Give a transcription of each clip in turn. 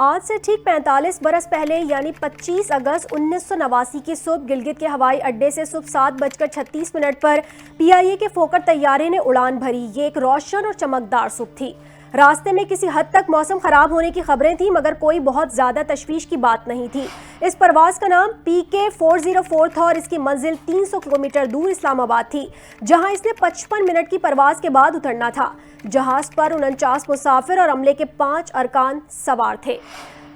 آج سے ٹھیک 45 برس پہلے یعنی 25 اگست 1989 کی صبح گلگت کے ہوائی اڈے سے صبح 7:36 پر PIA کے فوکر طیارے نے اڑان بھری۔ یہ ایک روشن اور چمکدار صبح تھی۔ راستے میں کسی حد تک موسم خراب ہونے کی خبریں تھیں، مگر کوئی بہت زیادہ تشویش کی بات نہیں تھی۔ اس پرواز کا نام PK-404 تھا اور اس کی منزل 300 کلومیٹر دور اسلام آباد تھی، جہاں اس نے 55 منٹ کی پرواز کے بعد اترنا تھا۔ جہاز پر 49 مسافر اور عملے کے 5 ارکان سوار تھے۔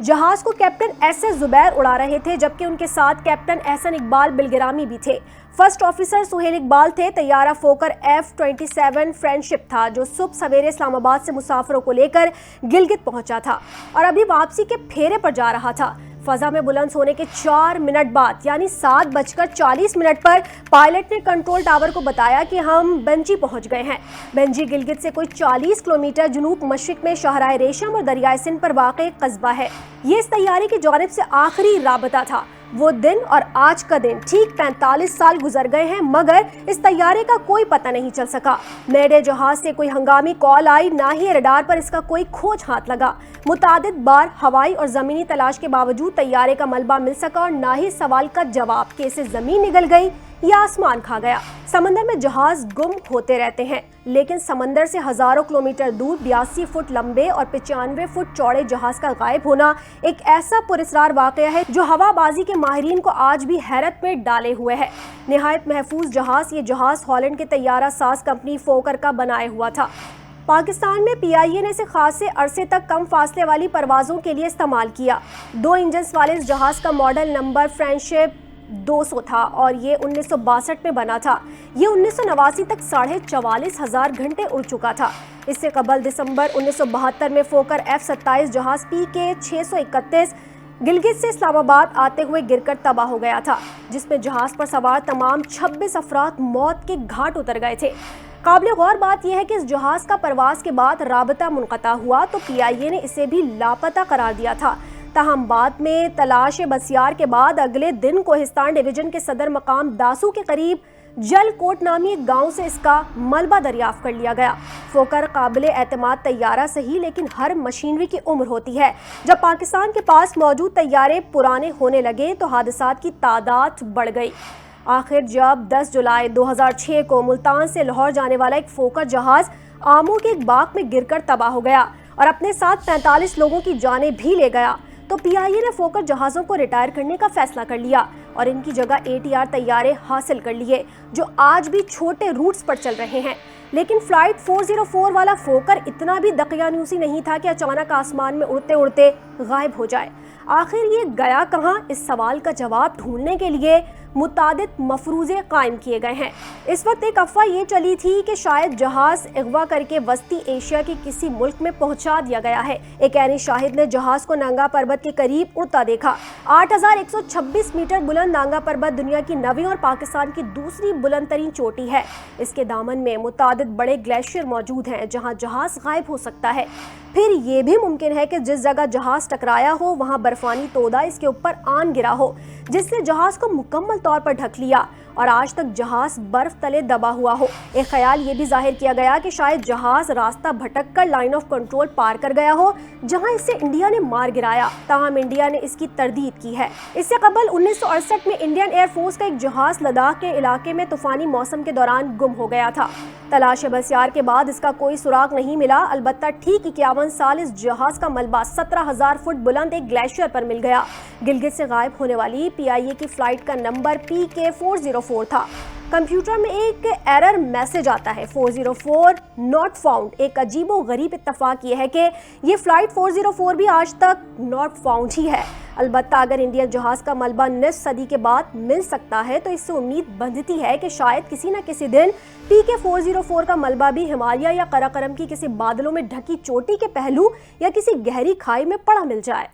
جہاز کو کیپٹن SS زبیر اڑا رہے تھے، جبکہ ان کے ساتھ کیپٹن احسن اقبال بلگرامی بھی تھے۔ فرسٹ آفیسر سہیل اقبال تھے۔ طیارہ فوکر F-27 فرینڈشپ تھا، جو صبح سویرے اسلام آباد سے مسافروں کو لے کر گلگت پہنچا تھا اور ابھی واپسی کے پھیرے پر جا رہا تھا۔ فضا میں بلند ہونے کے 4 منٹ بعد یعنی 7:40 پر پائلٹ نے کنٹرول ٹاور کو بتایا کہ ہم بنجی پہنچ گئے ہیں۔ بنجی گلگت سے کوئی 40 کلومیٹر جنوب مشرق میں شاہراہ ریشم اور دریائے سندھ پر واقع ایک قصبہ ہے۔ یہ اس طیارے کی جانب سے آخری رابطہ تھا۔ وہ دن اور آج کا دن ٹھیک 45 سال گزر گئے ہیں، مگر اس طیارے کا کوئی پتہ نہیں چل سکا۔ میڈے جہاز سے کوئی ہنگامی کال آئی، نہ ہی ریڈار پر اس کا کوئی کھوج ہاتھ لگا۔ متعدد بار ہوائی اور زمینی تلاش کے باوجود طیارے کا ملبہ مل سکا اور نہ ہی سوال کا جواب کہ اسے زمین نگل گئی یا آسمان کھا گیا۔ سمندر میں جہاز گم ہوتے رہتے ہیں، لیکن سمندر سے ہزاروں کلومیٹر دور 82 فٹ لمبے اور 95 فٹ چوڑے جہاز کا غائب ہونا ایک ایسا پراسرار واقعہ ہے جو ہوا بازی کے ماہرین کو آج بھی حیرت میں ڈالے ہوئے ہے۔ نہایت محفوظ جہاز، یہ جہاز ہالینڈ کے طیارہ ساز کمپنی فوکر کا بنایا ہوا تھا۔ پاکستان میں PIA نے اسے خاصے عرصے تک کم فاصلے والی پروازوں کے لیے استعمال کیا۔ 2 انجنز والے اس جہاز کا ماڈل نمبر فرینڈشپ 200 تھا اور یہ 1962 میں بنا تھا۔ یہ 1989 تک 44,500 گھنٹے اڑ چکا تھا۔ اس سے قبل دسمبر 1972 میں فوکر F-27 جہاز PK-631 گلگت سے اسلام آباد آتے ہوئے گر کر تباہ ہو گیا تھا، جس میں جہاز پر سوار تمام 26 افراد موت کے گھاٹ اتر گئے تھے۔ قابل غور بات یہ ہے کہ اس جہاز کا پرواز کے بعد رابطہ منقطع ہوا تو PIA نے اسے بھی لاپتہ قرار دیا تھا۔ تاہم بعد میں تلاش بسیار کے بعد اگلے دن کوہستان ڈویژن کے صدر مقام داسو کے قریب جل کوٹ نامی ایک گاؤں سے اس کا ملبہ دریافت کر لیا گیا۔ فوکر قابل اعتماد طیارہ صحیح، لیکن ہر مشینری کی عمر ہوتی ہے۔ جب پاکستان کے پاس موجود طیارے پرانے ہونے لگے تو حادثات کی تعداد بڑھ گئی۔ آخر جب 10 جولائی 2006 کو ملتان سے لاہور جانے والا ایک فوکر جہاز آمو کے ایک باغ میں گر کر تباہ ہو گیا اور اپنے ساتھ 45 لوگوں کی جانیں بھی لے گیا، تو PIA نے فوکر جہازوں کو ریٹائر کرنے کا فیصلہ کر لیا اور ان کی جگہ ATR طیارے حاصل کر لیے، جو آج بھی چھوٹے روٹس پر چل رہے ہیں۔ لیکن فلائٹ 404 والا فوکر اتنا بھی دقیانوسی نہیں تھا کہ اچانک آسمان میں اڑتے اڑتے غائب ہو جائے۔ آخر یہ گیا کہاں؟ اس سوال کا جواب ڈھونڈنے کے لیے متعدد مفروضے قائم کیے گئے ہیں۔ اس وقت ایک افواہ یہ چلی تھی کہ شاید جہاز اغوا کر کے وسطی ایشیا کے کسی ملک میں پہنچا دیا گیا ہے۔ ایک عینی شاہد نے جہاز کو نانگا پربت کے قریب اڑتا دیکھا۔ 8,126 میٹر بلند نانگا پربت دنیا کی 9ویں اور پاکستان کی دوسری بلند ترین چوٹی ہے۔ اس کے دامن میں متعدد بڑے گلیشیئر موجود ہیں جہاں جہاز غائب ہو سکتا ہے۔ پھر یہ بھی ممکن ہے کہ جس جگہ جہاز ٹکرایا ہو وہاں برفانی تودہ اس کے اوپر آن گرا ہو، جس نے جہاز کو مکمل طور پر ڈھک لیا اور آج تک جہاز برف تلے دبا ہوا ہو۔ ایک خیال یہ بھی ظاہر کیا گیا کہ شاید جہاز راستہ بھٹک کر لائن آف کنٹرول پار کر گیا ہو، جہاں اسے انڈیا نے مار گرایا، تاہم انڈیا نے اس کی تردید کی ہے۔ اس سے قبل 1968 میں انڈین ایئر فورس کا ایک جہاز لداخ کے علاقے میں طوفانی موسم کے دوران گم ہو گیا تھا۔ تلاش بسیار کے بعد اس کا کوئی سراغ نہیں ملا، البتہ ٹھیک 51 سال اس جہاز کا ملبہ 17,000 فٹ بلند ایک گلیشیئر پر مل گیا۔ گلگت سے غائب ہونے والی PIA کی فلائٹ کا نمبر PK-404 تھا۔ کمپیوٹر میں ایک ایرر میسج آتا ہے 404 ناٹ فاؤنڈ۔ ایک عجیب و غریب اتفاق یہ ہے کہ یہ فلائٹ 404 بھی آج تک ناٹ فاؤنڈ ہی ہے۔ البتہ اگر انڈین جہاز کا ملبہ نصف صدی کے بعد مل سکتا ہے تو اس سے امید بندھتی ہے کہ شاید کسی نہ کسی دن PK-404 کا ملبہ بھی ہمالیہ یا قراقرم کی کسی بادلوں میں ڈھکی چوٹی کے پہلو یا کسی گہری کھائی میں پڑا مل جائے۔